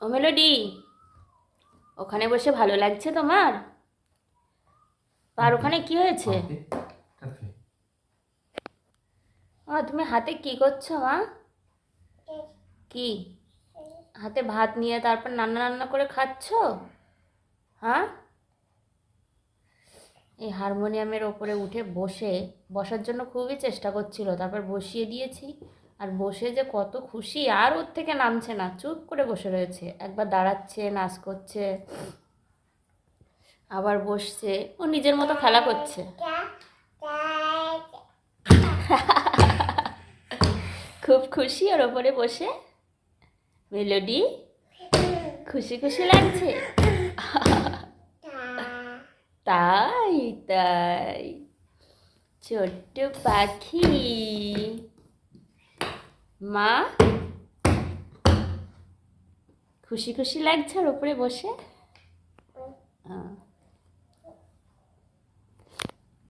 ও melody, ওখানে বসে ভালো লাগছে তোমার? আর ওখানে কি হয়েছে? তুমি হাতে কি করছো মা? কি হাতে ভাত নিয়ে তারপর রান্না রান্না করে খাচ্ছো? হ্যাঁ, এই হারমোনিয়ামের ওপরে উঠে বসার জন্য খুবই চেষ্টা করছিল, তারপর বসিয়ে দিয়েছি। আর বসে যে কত খুশি, আর ওর থেকে নামছে না, চুপ করে বসে রয়েছে। একবার দাঁড়াচ্ছে, নাচ করছে, আবার বসছে, ও নিজের মতো খেলা করছে। খুব খুশি ওর ওপরে বসে। মেলোডি, খুশি খুশি লাগছে? তাই তাই, ছোট্ট পাখি মা, খুশি খুশি লাগছে ওর উপরে বসে?